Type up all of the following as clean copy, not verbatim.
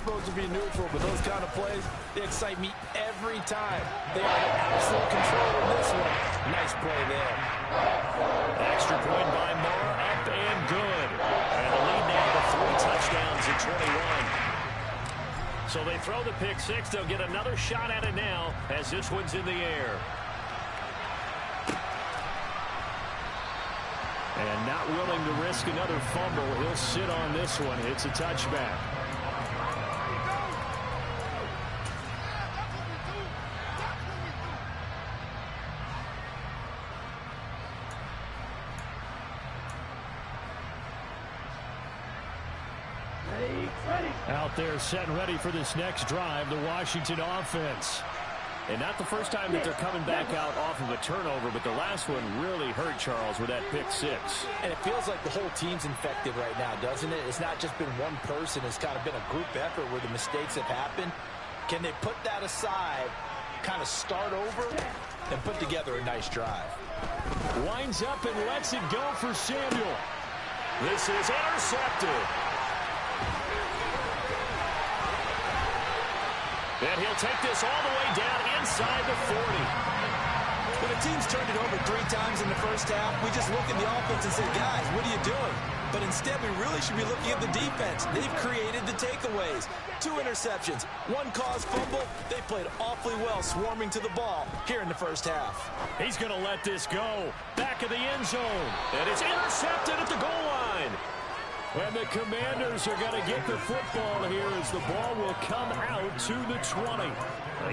supposed to be neutral, but those kind of plays, they excite me every time. They are in absolute control of this one. Nice play there. Extra point by Moore, up and good. And the lead now to 3 touchdowns in 21. So they throw the pick six. They'll get another shot at it now as this one's in the air. And not willing to risk another fumble. He'll sit on this one. It's a touchback. Out there set and ready for this next drive, the Washington offense. And not the first time that they're coming back out off of a turnover, but the last one really hurt Charles with that pick six. And it feels like the whole team's infected right now, doesn't it? It's not just been one person. It's kind of been a group effort where the mistakes have happened. Can they put that aside, kind of start over, and put together a nice drive? Winds up and lets it go for Samuel. This is intercepted. And he'll take this all the way down inside the 40. When the team's turned it over 3 times in the first half, we just look at the offense and say, guys, what are you doing? But instead, we really should be looking at the defense. They've created the takeaways. 2 interceptions, 1 caused fumble. They played awfully well swarming to the ball here in the first half. He's going to let this go. Back of the end zone. And it's intercepted at the goal line. And the Commanders are going to get the football here as the ball will come out to the 20.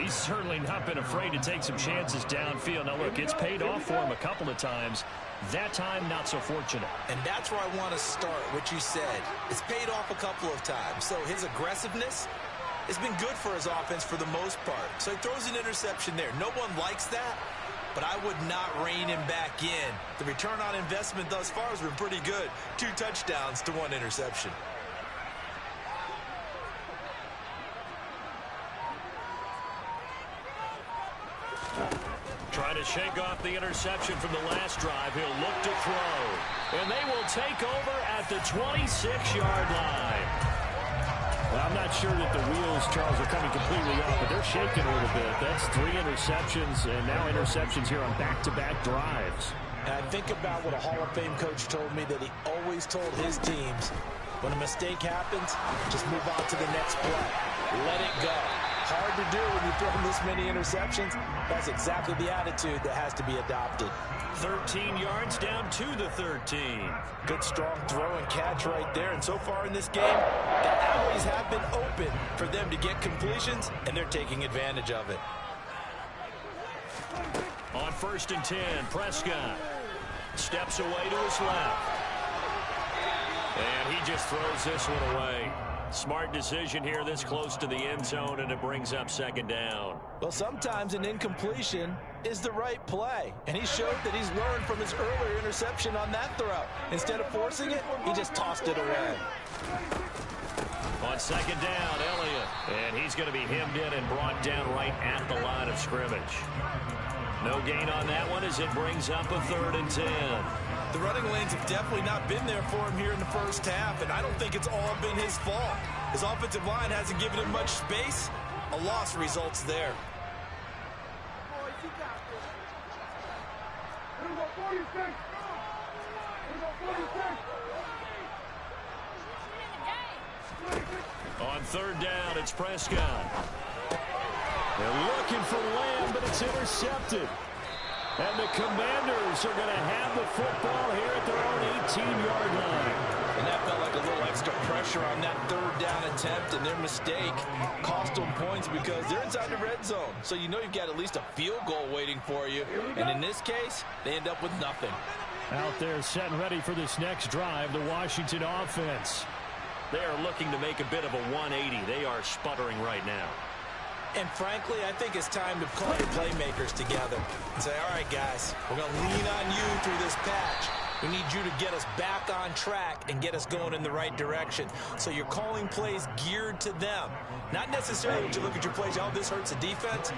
He's certainly not been afraid to take some chances downfield. Now, look, it's paid off for him a couple of times. That time, not so fortunate. And that's where I want to start, what you said. It's paid off a couple of times. So his aggressiveness has been good for his offense for the most part. So he throws an interception there. No one likes that. But I would not rein him back in. The return on investment thus far has been pretty good. 2 touchdowns to 1 interception. Trying to shake off the interception from the last drive. He'll look to throw. And they will take over at the 26-yard line. Well, I'm not sure that the wheels, Charles, are coming completely off, but they're shaking a little bit. That's 3 interceptions, and now interceptions here on back-to-back drives. And I think about what a Hall of Fame coach told me that he always told his teams, when a mistake happens, just move on to the next play. Let it go. Hard to do when you throw this many interceptions. That's exactly the attitude that has to be adopted. 13 yards down to the 13. Good strong throw and catch right there. And so far in this game, the alleys have been open for them to get completions, and they're taking advantage of it. On 1st and 10, Prescott steps away to his left. And he just throws this one away. Smart decision here this close to the end zone, and it brings up 2nd down. Well, sometimes an incompletion is the right play, and he showed that he's learned from his earlier interception on that throw. Instead of forcing it, he just tossed it away. On 2nd down, Elliott, and he's going to be hemmed in and brought down right at the line of scrimmage. No gain on that one as it brings up a 3rd and 10. The running lanes have definitely not been there for him here in the first half, and I don't think it's all been his fault. His offensive line hasn't given him much space. A loss results there. On 3rd down, it's Prescott. They're looking for Lamb, but it's intercepted. And the Commanders are going to have the football here at their own 18-yard line. And that felt like a little extra pressure on that 3rd down attempt, and their mistake cost them points because they're inside the red zone. So you know you've got at least a field goal waiting for you. And in this case, they end up with nothing. Out there set and ready for this next drive, the Washington offense. They are looking to make a bit of a 180. They are sputtering right now. And frankly, I think it's time to call your playmakers together and say, all right, guys, we're going to lean on you through this patch. We need you to get us back on track and get us going in the right direction. So you're calling plays geared to them. Not necessarily when you look at your plays, oh, this hurts the defense.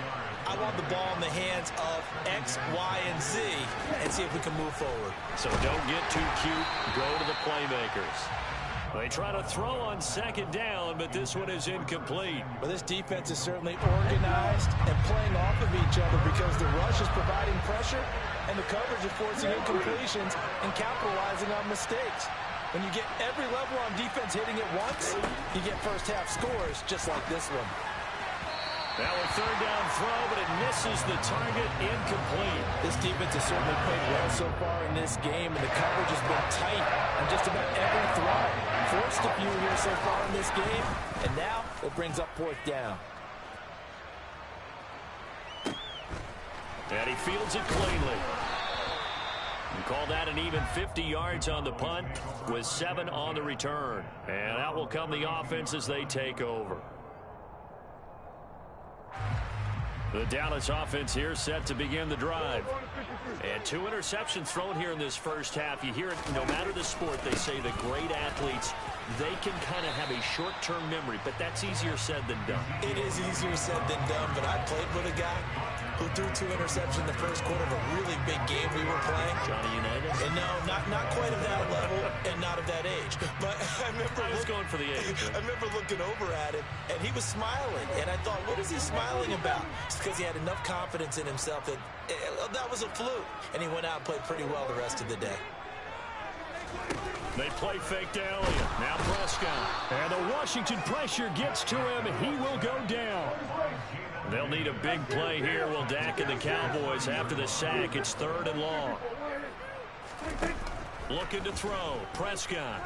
I want the ball in the hands of X, Y, and Z and see if we can move forward. So don't get too cute. Go to the playmakers. They try to throw on second down, but this one is incomplete. Well, this defense is certainly organized and playing off of each other because the rush is providing pressure and the coverage is forcing incompletions and capitalizing on mistakes. When you get every level on defense hitting it once, you get first half scores just like this one. Now a third down throw, but it misses the target, incomplete. This defense has certainly played well so far in this game, and the coverage has been tight on just about every throw. Forced a few here so far in this game, and now it brings up fourth down. And he fields it cleanly. You call that an even 50 yards on the punt with 7 on the return. And out will come the offense as they take over. The Dallas offense here set to begin the drive. And 2 interceptions thrown here in this first half. You hear it, no matter the sport, they say the great athletes, they can kind of have a short-term memory, but that's easier said than done. It is easier said than done, but I played with a guy who threw 2 interceptions in the first quarter of a really big game we were playing. Johnny Unitas? And no, not quite of that level and not of that age. But I was going for the age. Right? I remember looking over at him, and he was smiling. And I thought, what is he smiling about? It's because he had enough confidence in himself that that was a fluke. And he went out and played pretty well the rest of the day. They play fake to Elliott. Now Prescott. And the Washington pressure gets to him. He will go down. They'll need a big play here, will Dak and the Cowboys after the sack. It's 3rd and long. Looking to throw. Prescott.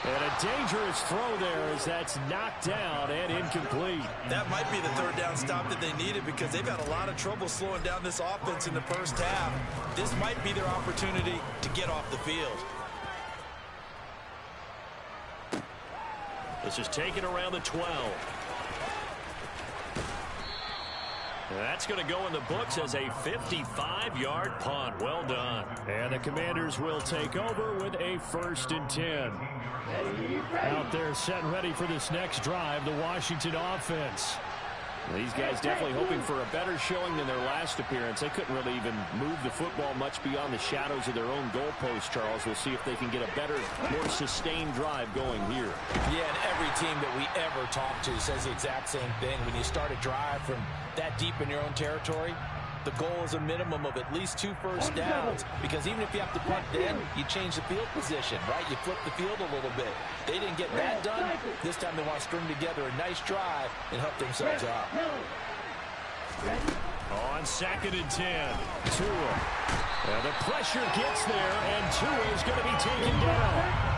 And a dangerous throw there as that's knocked down and incomplete. That might be the 3rd down stop that they needed because they've had a lot of trouble slowing down this offense in the first half. This might be their opportunity to get off the field. This is taken around the 12. That's going to go in the books as a 55-yard punt. Well done. And the Commanders will take over with a 1st and 10. Out there set and ready for this next drive, the Washington offense. These guys definitely hoping for a better showing than their last appearance. They couldn't really even move the football much beyond the shadows of their own goalpost, Charles. We'll see if they can get a better, more sustained drive going here. Yeah, and every team that we ever talk to says the exact same thing. When you start a drive from that deep in your own territory, the goal is a minimum of at least 2 first downs, because even if you have to punt then, you change the field position, right? You flip the field a little bit. They didn't get that done. This time they want to string together a nice drive and help themselves out. On 2nd and 10, Tua. And the pressure gets there, and Tua is going to be taken down.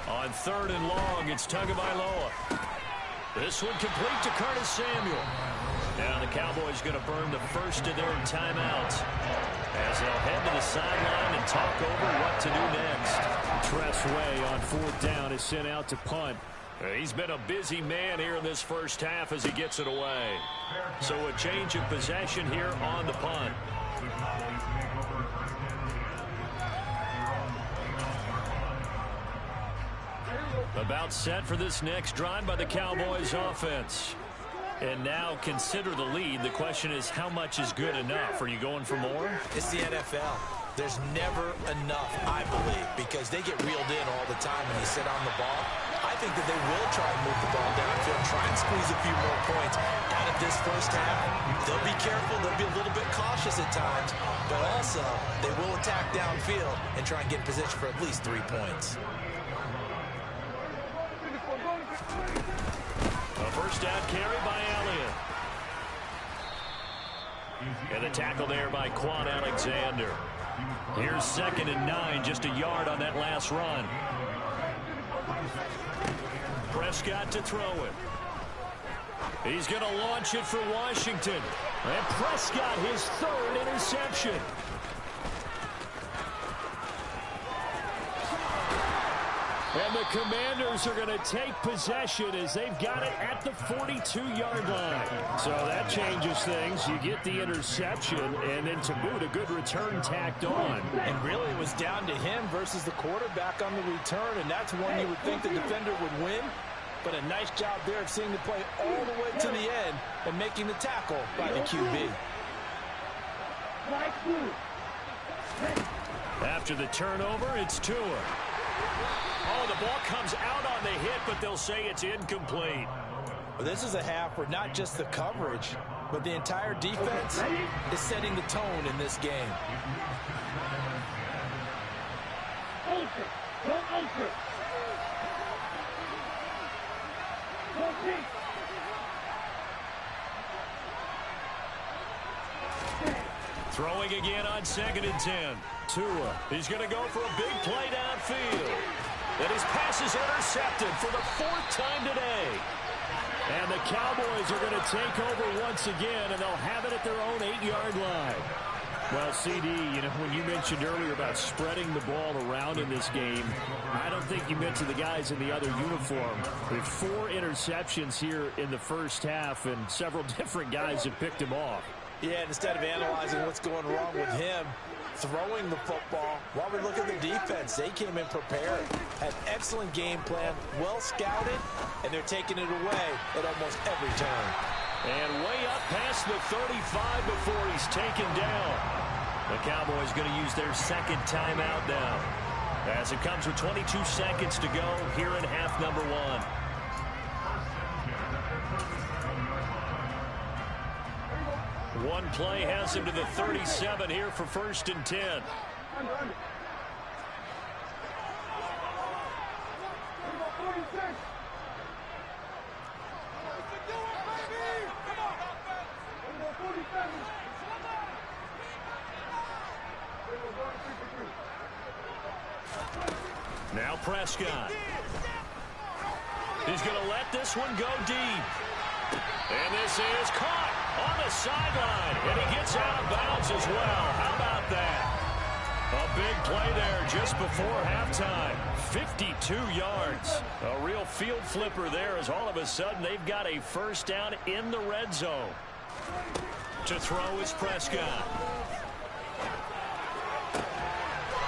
On 3rd and long, it's Tagovailoa. This one complete to Curtis Samuel. Now the Cowboys going to burn the first of their timeouts as they'll head to the sideline and talk over what to do next. Tress Way on 4th down is sent out to punt. He's been a busy man here in this first half as he gets it away. So a change of possession here on the punt. About set for this next drive by the Cowboys offense. And now consider the lead. The question is, how much is good enough? Are you going for more? It's the NFL. There's never enough, I believe, because they get reeled in all the time when you sit on the ball. I think that they will try and move the ball downfield, try and squeeze a few more points out of this first half. They'll be careful. They'll be a little bit cautious at times, but also they will attack downfield and try and get in position for at least 3 points. A first down carry by Elliott. And the tackle there by Quan Alexander. Here's 2nd and 9, just a yard on that last run. Prescott to throw it. He's going to launch it for Washington. And Prescott, his 3rd interception. And the Commanders are going to take possession as they've got it at the 42-yard line. So that changes things. You get the interception, and then to boot, a good return tacked on. And really, it was down to him versus the quarterback on the return, and that's one you would think the defender would win. But a nice job there of seeing the play all the way to the end and making the tackle by the QB. After the turnover, it's Tua. Oh, the ball comes out on the hit, but they'll say it's incomplete. Well, this is a half where not just the coverage, but the entire defense is setting the tone in this game. Throwing again on 2nd and 10. Tua, he's going to go for a big play downfield. And his pass is intercepted for the 4th time today. And the Cowboys are going to take over once again, and they'll have it at their own 8-yard line. Well, CD, you know, when you mentioned earlier about spreading the ball around in this game, I don't think you mentioned the guys in the other uniform. With 4 interceptions here in the first half, and several different guys have picked him off. Yeah, instead of analyzing what's going wrong with him, throwing the football, while we look at the defense, they came in prepared, had excellent game plan, well scouted, and they're taking it away at almost every turn. And way up past the 35 before he's taken down. The Cowboys going to use their 2nd timeout now, as it comes with 22 seconds to go here in half number 1. One play has him to the 37 here for 1st and 10. Now Prescott. He's going to let this one go deep. And this is caught on the sideline, and he gets out of bounds as well. How about that? A big play there just before halftime. 52 yards. A real field flipper there, as all of a sudden they've got a 1st down in the red zone. To throw is Prescott.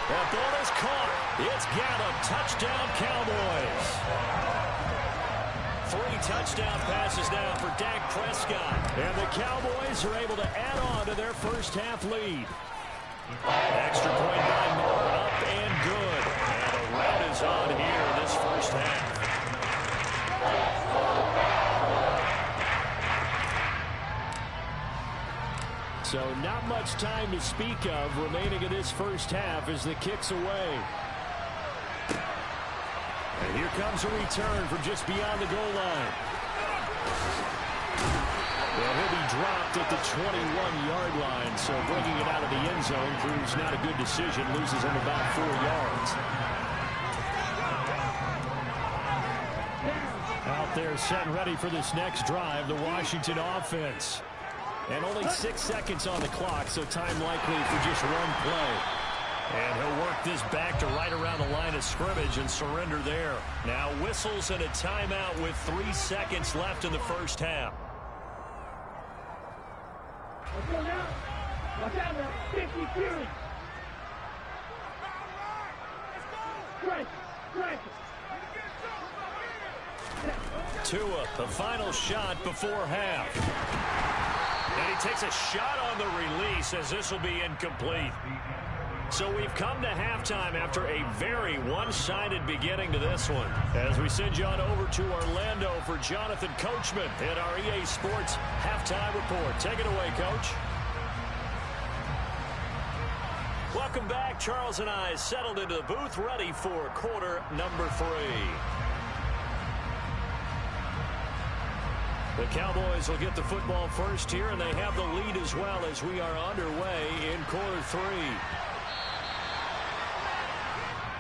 That ball is caught. It's Gallup. Touchdown, Cowboys. 3 touchdown passes now for Dak Prescott. And the Cowboys are able to add on to their first half lead. Extra point by Moore, up and good. And a rout is on here in this first half. So not much time to speak of remaining in this first half as the kick's away. And here comes a return from just beyond the goal line. Well, he'll be dropped at the 21-yard line, so bringing it out of the end zone proves not a good decision. Loses him about 4 yards. Out there set and ready for this next drive, the Washington offense. And only 6 seconds on the clock, so time likely for just one play. And he'll work this back to right around the line of scrimmage and surrender there. Now whistles and a timeout with 3 seconds left in the first half. Watch out now. 50 Fury. Tua, the final shot before half. And he takes a shot on the release as this will be incomplete. So we've come to halftime after a very one-sided beginning to this one. As we send you on over to Orlando for Jonathan Coachman in our EA Sports Halftime Report. Take it away, Coach. Welcome back. Charles and I settled into the booth, ready for quarter number 3. The Cowboys will get the football first here, and they have the lead as well as we are underway in quarter 3.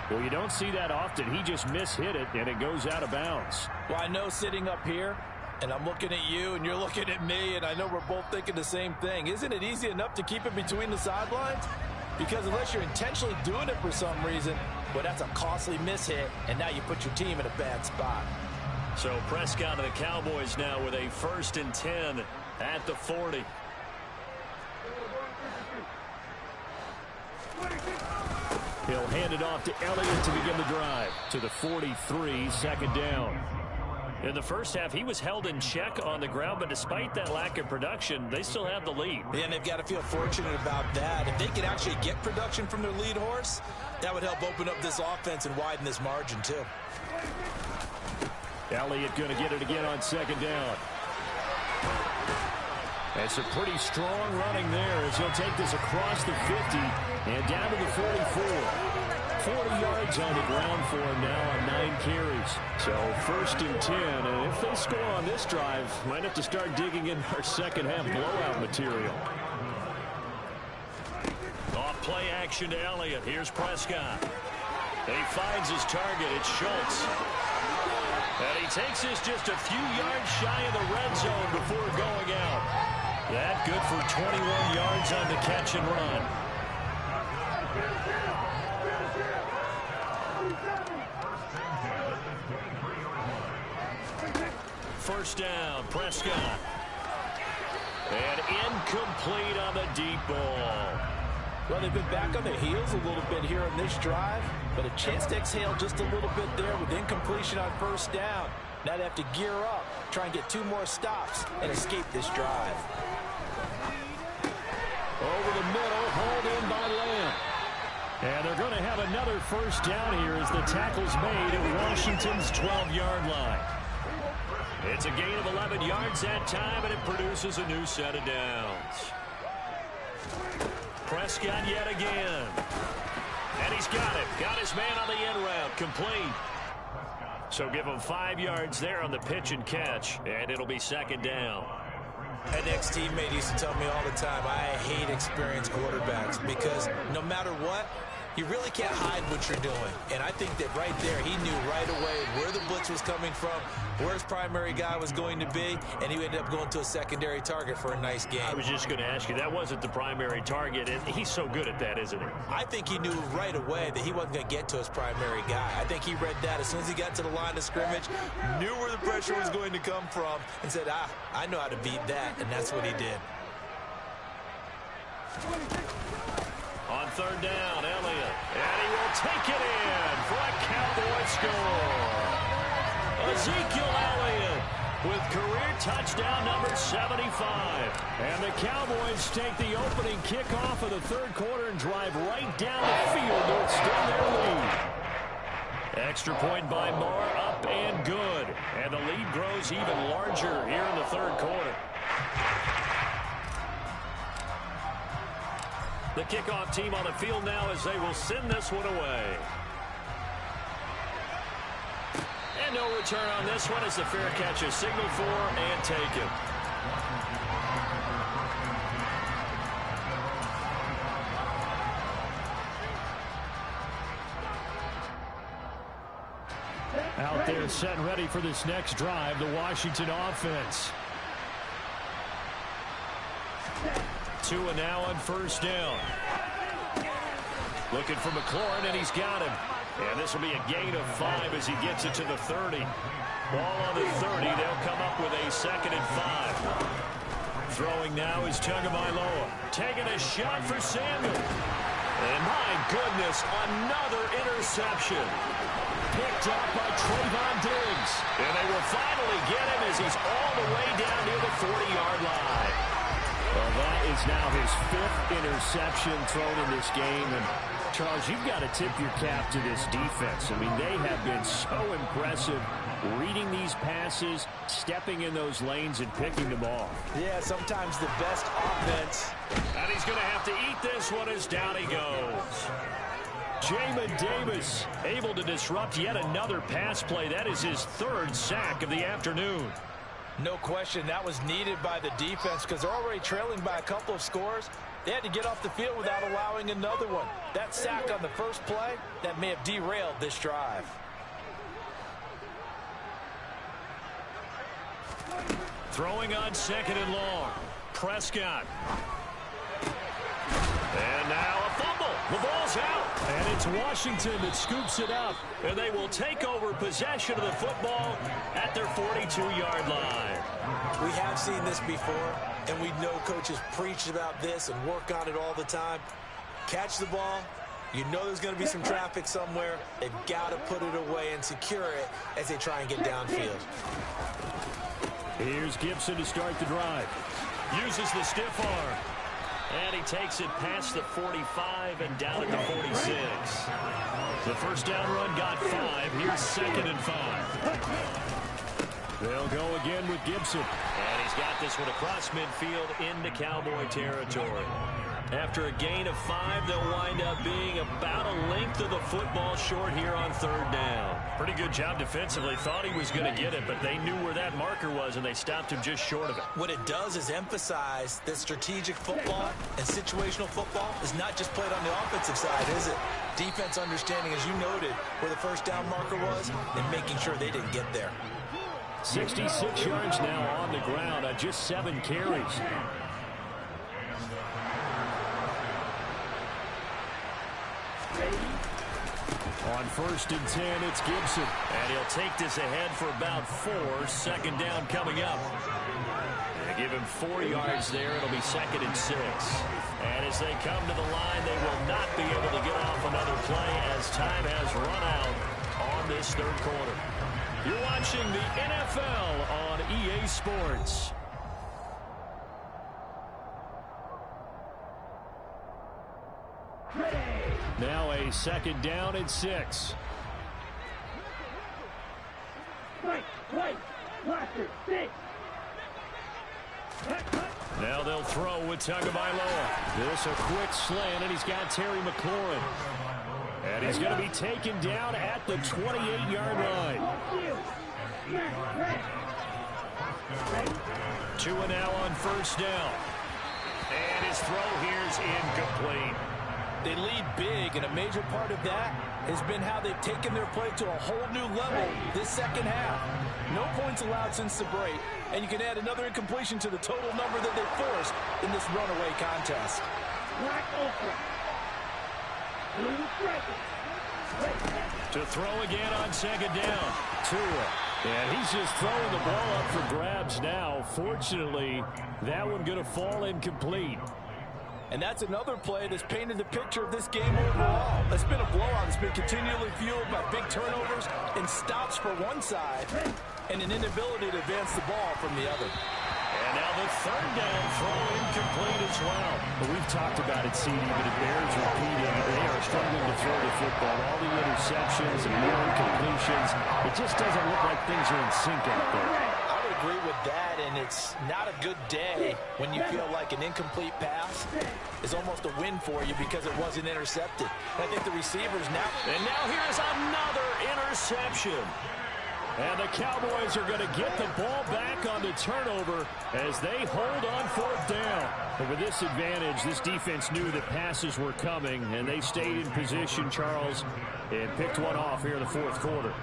Well, you don't see that often. He just mishit it, and it goes out of bounds. Well, I know sitting up here, and I'm looking at you, and you're looking at me, and I know we're both thinking the same thing. Isn't it easy enough to keep it between the sidelines? Because unless you're intentionally doing it for some reason, Well, that's a costly mishit, and now you put your team in a bad spot. So Prescott and the Cowboys now with a 1st and 10 at the 40. He'll hand it off to Elliott to begin the drive to the 43, 2nd down. In the first half, he was held in check on the ground, but despite that lack of production, they still have the lead. Yeah, and they've got to feel fortunate about that. If they could actually get production from their lead horse, that would help open up this offense and widen this margin, too. Elliott going to get it again on 2nd down. That's a pretty strong running there as he'll take this across the 50 and down to the 44. 40 yards on the ground for him now on 9 carries. So 1st and 10, and if they score on this drive, might have to start digging in our second half blowout material. Off play action to Elliott. Here's Prescott. He finds his target. It's Schultz. And he takes this just a few yards shy of the red zone before going out. That good for 21 yards on the catch and run. First down, Prescott. And incomplete on the deep ball. Well, they've been back on their heels a little bit here in this drive, but a chance to exhale just a little bit there with incompletion on 1st down. Now they have to gear up, try and get 2 more stops, and escape this drive. Over the middle, hauled in by Lamb. And they're going to have another 1st down here as the tackle's made at Washington's 12-yard line. It's a gain of 11 yards that time, and it produces a new set of downs. Prescott yet again. And he's got it. Got his man on the end route. Complete. So give him 5 yards there on the pitch and catch, and it'll be 2nd down. An ex-teammate used to tell me all the time, I hate experienced quarterbacks because no matter what, you really can't hide what you're doing. And I think that right there, he knew right away where the blitz was coming from, where his primary guy was going to be, and he ended up going to a secondary target for a nice game. I was just going to ask you, that wasn't the primary target, and he's so good at that, isn't he? I think he knew right away that he wasn't going to get to his primary guy. I think he read that as soon as he got to the line of scrimmage, knew where the pressure was going to come from, and said, I know how to beat that, and that's what he did. On 3rd down, Elliott. And he will take it in for a Cowboy score. Ezekiel Elliott with career touchdown number 75. And the Cowboys take the opening kickoff of the 3rd quarter and drive right down the field to extend their lead. Extra point by Moore, up and good. And the lead grows even larger here in the 3rd quarter. The kickoff team on the field now as they will send this one away. And no return on this one as the fair catch is signaled for and taken. Out there set and ready for this next drive, the Washington offense. 2 and now on 1st down. Looking for McLaurin, and he's got him. And this will be a gain of 5 as he gets it to the 30. Ball on the 30. They'll come up with a 2nd and 5. Throwing now is Tagovailoa. Taking a shot for Samuel. And my goodness, another interception. Picked up by Trayvon Diggs. And they will finally get him as he's all the way down near the 40-yard line. Well, that is now his 5th interception thrown in this game. And, Charles, you've got to tip your cap to this defense. I mean, they have been so impressive reading these passes, stepping in those lanes, and picking them off. Yeah, sometimes the best offense. And he's going to have to eat this one as down he goes. Jamin Davis able to disrupt yet another pass play. That is his 3rd sack of the afternoon. No question, that was needed by the defense because they're already trailing by a couple of scores. They had to get off the field without allowing another one. That sack on the first play, that may have derailed this drive. Throwing on 2nd and long. Prescott. And now a fumble. The ball's out. And it's Washington that scoops it up. And they will take over possession of the football at their 42-yard line. We have seen this before, and we know coaches preach about this and work on it all the time. Catch the ball. You know there's going to be some traffic somewhere. They've got to put it away and secure it as they try and get downfield. Here's Gibson to start the drive. Uses the stiff arm. And he takes it past the 45 and down at the 46. The first down run got 5. Here's 2nd and 5. They'll go again with Gibson. And he's got this one across midfield into Cowboy territory. After a gain of 5, they'll wind up being about a length of the football short here on 3rd down. Pretty good job defensively. Thought he was going to get it, but they knew where that marker was, and they stopped him just short of it. What it does is emphasize that strategic football and situational football is not just played on the offensive side, is it? Defense understanding, as you noted, where the first down marker was and making sure they didn't get there. 66 yards now on the ground on just 7 carries. On 1st and 10, it's Gibson. And he'll take this ahead for about 4. 2nd down coming up. They give him 4 yards there. It'll be 2nd and 6. And as they come to the line, they will not be able to get off another play as time has run out on this 3rd quarter. You're watching the NFL on EA Sports. Now a 2nd down and 6. Now they'll throw with Tagovailoa. This a quick slant, and he's got Terry McLaurin. And he's going to be taken down at the 28-yard line. 2 and now on 1st down. And his throw here's incomplete. They lead big, and a major part of that has been how they've taken their play to a whole new level this 2nd half. No points allowed since the break, and you can add another incompletion to the total number that they forced in this runaway contest. To throw again on 2nd down. Tua. And he's just throwing the ball up for grabs now. Fortunately, that one going to fall incomplete. And that's another play that's painted the picture of this game overall. It's been a blowout. It's been continually fueled by big turnovers and stops for one side and an inability to advance the ball from the other. And now the 3rd down throw incomplete as well. But we've talked about it, CD, but it bears repeating. They are struggling to throw the football. All the interceptions and more incompletions. It just doesn't look like things are in sync out there. Agree with that, and it's not a good day when you feel like an incomplete pass is almost a win for you because it wasn't intercepted. I think the receivers now... And now here's another interception. And the Cowboys are going to get the ball back on the turnover as they hold on 4th down. But with this advantage, this defense knew that passes were coming, and they stayed in position, Charles, and picked one off here in the 4th quarter.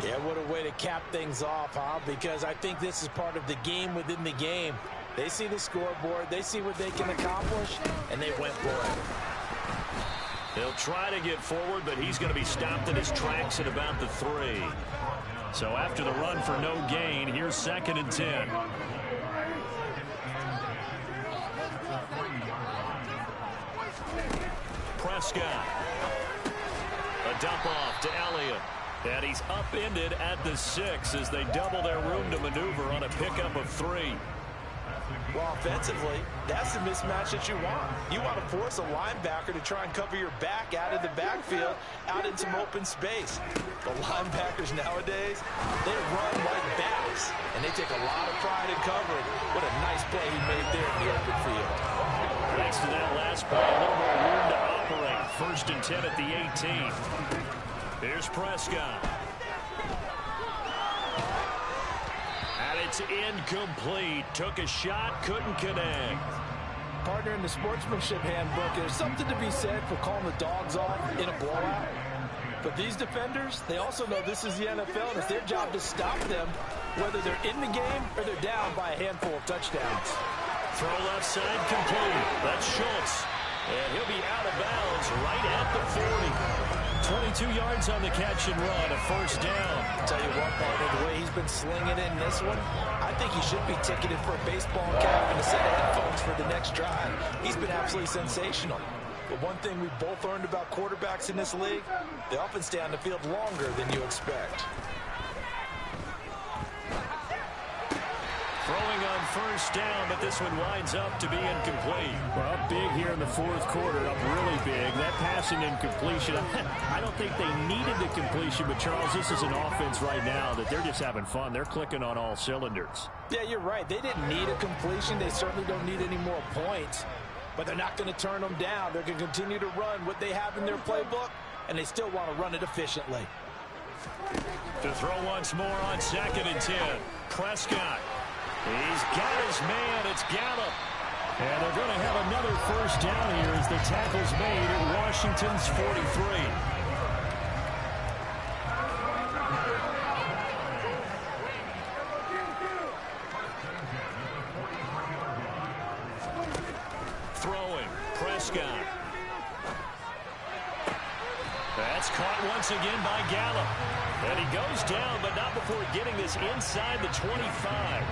Yeah, what a way to cap things off, huh? Because I think this is part of the game within the game. They see the scoreboard, they see what they can accomplish, and they went for it. They'll try to get forward, but he's going to be stopped in his tracks at about the 3. So after the run for no gain, here's 2nd and 10. Prescott. A dump off to Elliott. And he's upended at the 6 as they double their room to maneuver on a pickup of 3. Well, offensively, that's the mismatch that you want. You want to force a linebacker to try and cover your back out of the backfield, out in some open space. The linebackers nowadays, they run like backs, and they take a lot of pride in covering. What a nice play he made there in the open field. Thanks to that last play, a little more room to operate. 1st and 10 at the 18. Here's Prescott. And it's incomplete. Took a shot, couldn't connect. Partner, in the sportsmanship handbook, there's something to be said for calling the dogs off in a blowout. But these defenders, they also know this is the NFL, and it's their job to stop them, whether they're in the game or they're down by a handful of touchdowns. Throw left side complete. That's Schultz. And he'll be out of bounds right at the 40. 22 yards on the catch and run, a first down. I'll tell you what, partner, the way he's been slinging in this one, I think he should be ticketed for a baseball cap and a set of headphones for the next drive. He's been absolutely sensational. But one thing we've both learned about quarterbacks in this league, they often stay on the field longer than you expect. Throwing on first down, but this one winds up to be incomplete. Well, up big here in the fourth quarter, up really big. That passing incompletion, I don't think they needed the completion, but Charles, this is an offense right now that they're just having fun. They're clicking on all cylinders. Yeah, you're right. They didn't need a completion. They certainly don't need any more points, but they're not going to turn them down. They're going to continue to run what they have in their playbook, and they still want to run it efficiently. To throw once more on 2nd and 10. Prescott. He's got his man. It's Gallup. And they're going to have another first down here as the tackle's made at Washington's 43. Throwing. Prescott. That's caught once again by Gallup. And he goes down, but not before getting this inside the 25.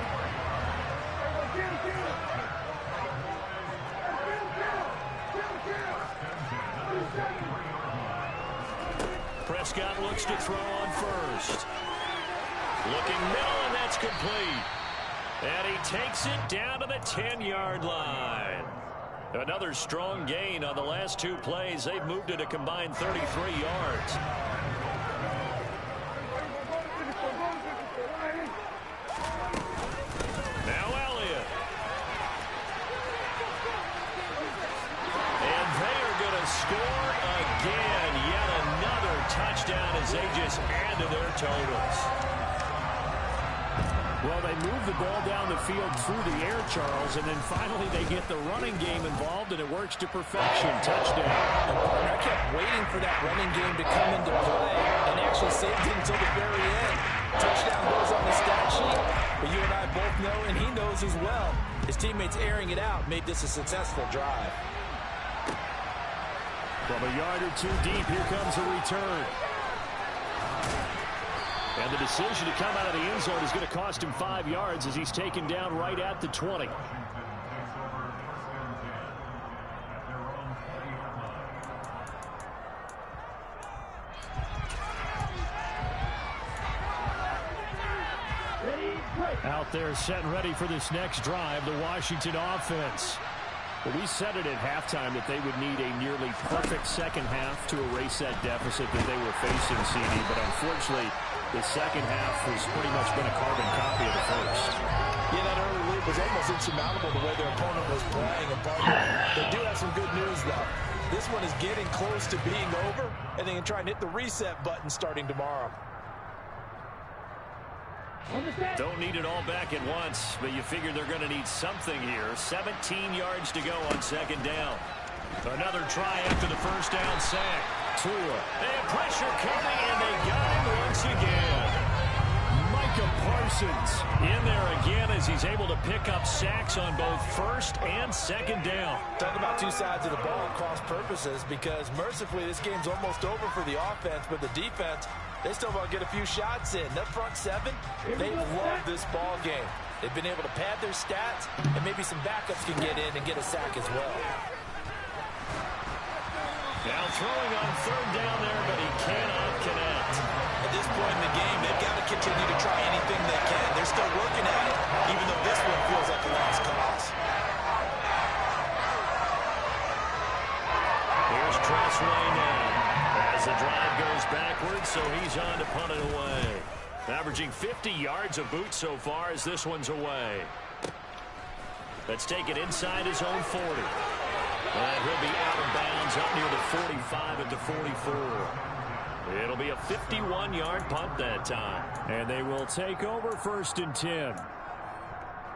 Prescott looks to throw on first. Looking middle, and that's complete. And he takes it down to the 10-yard line. Another strong gain on the last two plays. They've moved it a combined 33 yards. Now Elliott. And they are going to score again. Yet another touchdown as they just add to their totals. Well, they move the ball down the field through the air, Charles, and then finally they get the running game involved, and it works to perfection. Touchdown. And partner, I kept waiting for that running game to come into play and actually saved it until the very end. Touchdown goes on the stat sheet, but you and I both know, and he knows as well, his teammates airing it out made this a successful drive. From a yard or two deep, here comes a return. And the decision to come out of the end zone is going to cost him 5 yards as he's taken down right at the 20. Out there set and ready for this next drive, the Washington offense. Well, we said it at halftime that they would need a nearly perfect second half to erase that deficit that they were facing, CD, but unfortunately, the second half has pretty much been a carbon copy of the first. Yeah, that early lead was almost insurmountable the way their opponent was playing. And partner, they do have some good news, though. This one is getting close to being over, and they can try and hit the reset button starting tomorrow. Don't need it all back at once, but you figure they're going to need something here. 17 yards to go on second down. Another try after the first down sack. Tua. They have pressure coming, and they got him once again. Micah Parsons in there again as he's able to pick up sacks on both first and second down. Talk about two sides of the ball at cross purposes, because mercifully this game's almost over for the offense, but the defense, they still want to get a few shots in. That front seven, they love this ball game. They've been able to pad their stats, and maybe some backups can get in and get a sack as well. Now throwing on third down there, but he cannot connect. At this point in the game, they've got to continue to try anything they can. They're still working at it, even though this one feels like a lost cause. Here's Tressway now. As the drive goes backwards, so he's on to punt it away. Averaging 50 yards a boot so far as this one's away. Let's take it inside his own 40. And he'll be out of bounds up near the 45 at the 44. It'll be a 51-yard punt that time. And they will take over 1st and 10.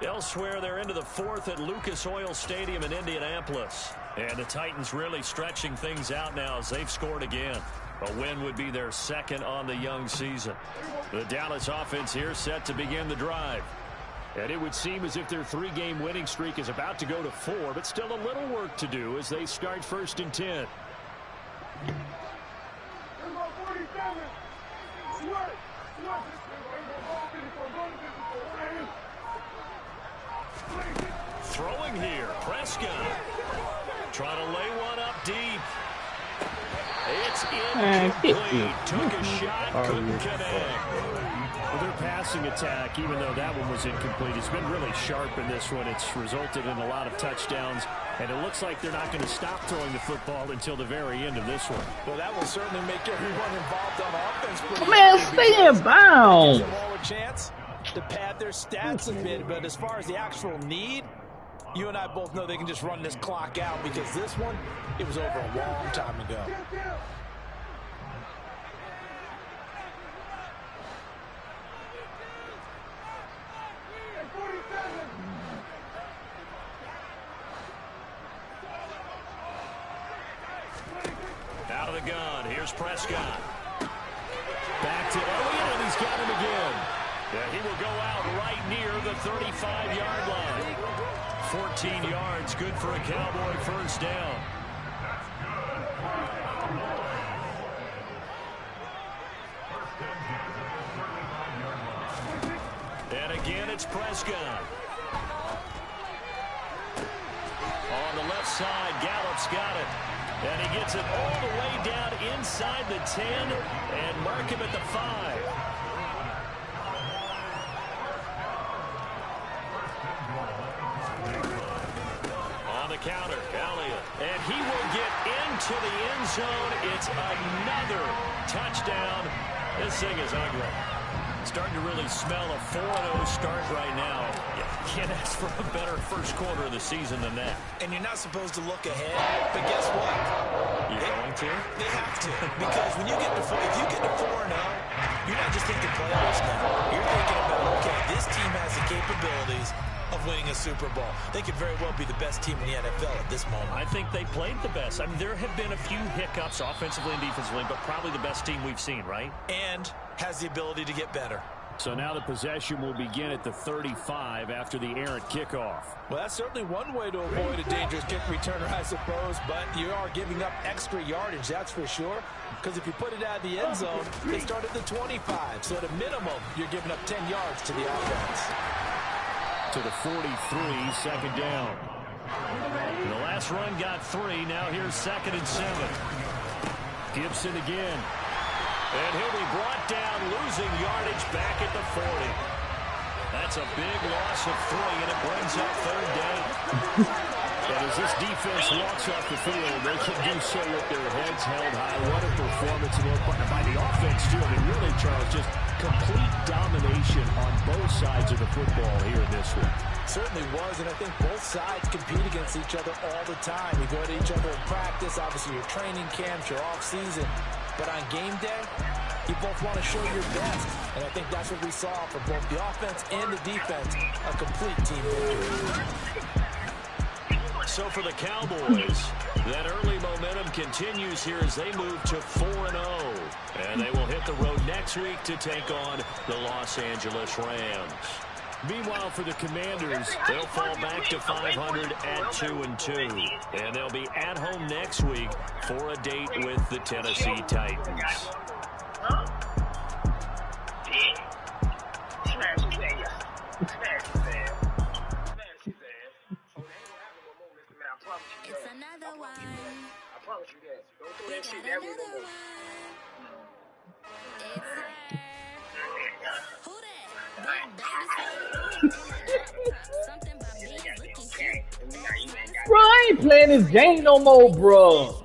Elsewhere, they're into the fourth at Lucas Oil Stadium in Indianapolis. And the Titans really stretching things out now as they've scored again. A win would be their second on the young season. The Dallas offense here set to begin the drive. And it would seem as if their 3-game winning streak is about to go to 4, but still a little work to do as they start 1st and 10. Throwing here, Prescott. Trying to lay one up deep. It's incomplete. Took a shot, couldn't connect. Well, their passing attack, even though that one was incomplete, has been really sharp in this one. It's resulted in a lot of touchdowns, and it looks like they're not going to stop throwing the football until the very end of this one. Well, that will certainly make everyone involved on offense pretty Man, stay in bounds. Give them all a chance to pad their stats a bit, but as far as the actual need, you and I both know they can just run this clock out because this one, it was over a long time ago. Out of the gun, here's Prescott. Back to Elliott, and he's got him again. Yeah, he will go out right near the 35-yard line. 14 yards, good for a Cowboy first down. And again, it's Prescott. On the left side, Gallup's got it. And he gets it all the way down inside the 10 and mark him at the 5. On the counter, Elliott. And he will get into the end zone. It's another touchdown. This thing is ugly. Starting to really smell a 4-0 start right now. You can't ask for a better first quarter of the season than that. And you're not supposed to look ahead, but guess what? You're going to? They have to. Because when you get to if you get to 4-0, you're not just thinking playoffs now. You're thinking about, okay, this team has the capabilities of winning a Super Bowl. They could very well be the best team in the NFL at this moment. I think they played the best. I mean, there have been a few hiccups offensively and defensively, but probably the best team we've seen, right? And has the ability to get better. So now the possession will begin at the 35 after the errant kickoff. Well, that's certainly one way to avoid a dangerous kick returner, I suppose, but you are giving up extra yardage, that's for sure. Because if you put it out of the end zone, they start at the 25. So at a minimum, you're giving up 10 yards to the offense. To the 43, second down. The last run got 3. Now here's 2nd and 7. Gibson again. And he'll be brought down, losing yardage back at the 40. That's a big loss of 3, and it brings up 3rd down. And as this defense walks off the field, they can do so with their heads held high. What a performance by the offense, too. I mean, really, Charles, just complete domination on both sides of the football here in this one. Certainly was, and I think both sides compete against each other all the time. You go to each other in practice, obviously your training camps, your off-season. But on game day, you both want to show your best. And I think that's what we saw for both the offense and the defense, a complete team victory. So for the Cowboys, that early momentum continues here as they move to 4-0. And they will hit the road next week to take on the Los Angeles Rams. Meanwhile, for the Commanders, they'll fall back to 500 at 2-2. And they'll be at home next week for a date with the Tennessee Titans. It's another one. I promise you that. Don't throw that shit Got that way another no more. one. Who that? Big baby. Something about me looking cute. Bro, I ain't playing this game no more, bro.